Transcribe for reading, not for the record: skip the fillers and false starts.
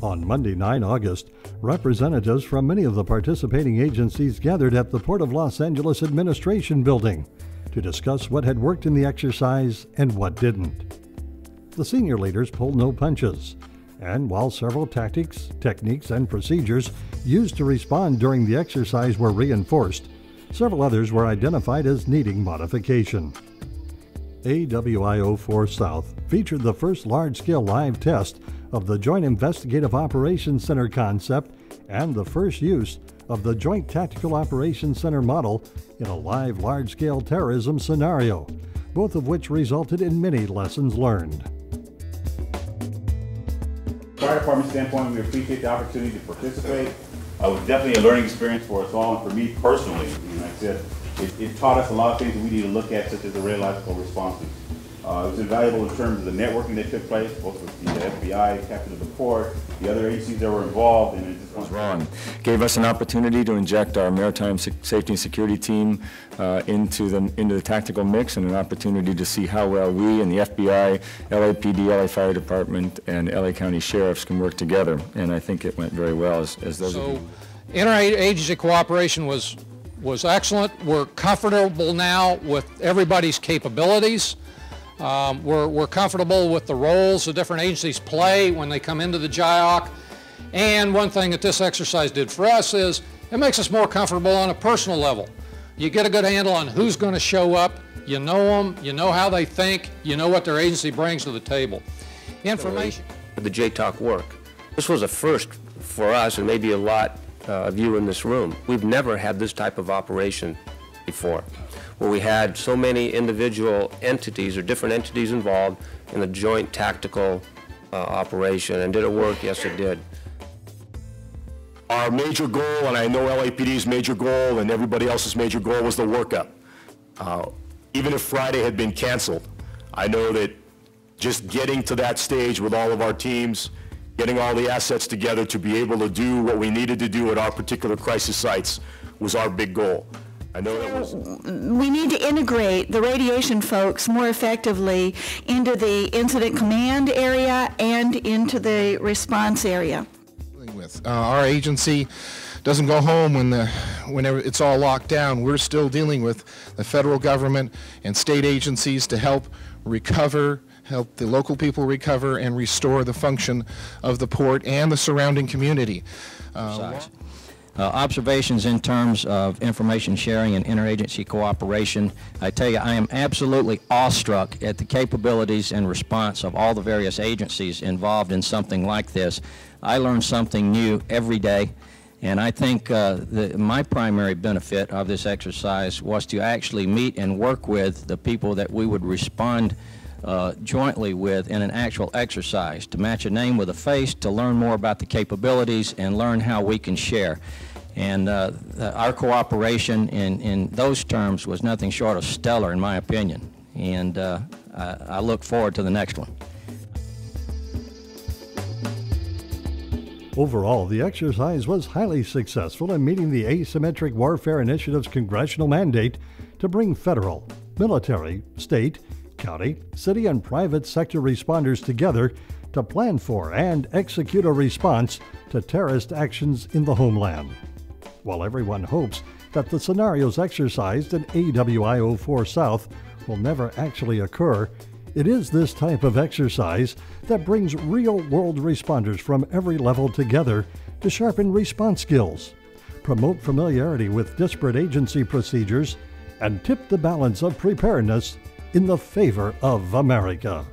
On Monday, 9 August, representatives from many of the participating agencies gathered at the Port of Los Angeles Administration Building to discuss what had worked in the exercise and what didn't. The senior leaders pulled no punches, and while several tactics, techniques, and procedures used to respond during the exercise were reinforced, several others were identified as needing modification. AWI04 South featured the first large-scale live test of the Joint Investigative Operations Center concept and the first use of the Joint Tactical Operations Center model in a live large-scale terrorism scenario, both of which resulted in many lessons learned. Fire department standpoint, we appreciate the opportunity to participate. It was definitely a learning experience for us all, and for me personally, like I said, it taught us a lot of things that we need to look at, such as the radiological responses. It was invaluable in terms of the networking that took place, both with the FBI, captain of the port, the other agencies that were involved, and it just was wrong. Gave us an opportunity to inject our maritime safety and security team into the tactical mix, and an opportunity to see how well we and the FBI, LAPD, LA Fire Department, and LA County Sheriffs can work together. And I think it went very well, as those of you. Interagency cooperation was excellent. We're comfortable now with everybody's capabilities. We're comfortable with the roles the different agencies play when they come into the JIOC. And one thing that this exercise did for us is it makes us more comfortable on a personal level. You get a good handle on who's going to show up, you know them, you know how they think, you know what their agency brings to the table. Information. The JTOC work. This was a first for us, and maybe a lot of you in this room. We've never had this type of operation before, where we had so many individual entities or different entities involved in the joint tactical operation. And did it work? Yes, it did. Our major goal, and I know LAPD's major goal and everybody else's major goal, was the workup. Even if Friday had been canceled, I know that just getting to that stage with all of our teams, getting all the assets together to be able to do what we needed to do at our particular crisis sites was our big goal. I know that was... We need to integrate the radiation folks more effectively into the incident command area and into the response area. Our agency doesn't go home whenever it's all locked down. We're still dealing with the federal government and state agencies to help recover, help the local people recover and restore the function of the port and the surrounding community. Observations in terms of information sharing and interagency cooperation. I tell you, I am absolutely awestruck at the capabilities and response of all the various agencies involved in something like this. I learn something new every day, and I think my primary benefit of this exercise was to actually meet and work with the people that we would respond jointly with in an actual exercise, to match a name with a face, to learn more about the capabilities and learn how we can share. And our cooperation in those terms was nothing short of stellar, in my opinion. And I look forward to the next one. Overall, the exercise was highly successful in meeting the Asymmetric Warfare Initiative's congressional mandate to bring federal, military, state, county, city, and private sector responders together to plan for and execute a response to terrorist actions in the homeland. While everyone hopes that the scenarios exercised in AWI04 South will never actually occur, it is this type of exercise that brings real-world responders from every level together to sharpen response skills, promote familiarity with disparate agency procedures, and tip the balance of preparedness in the favor of America.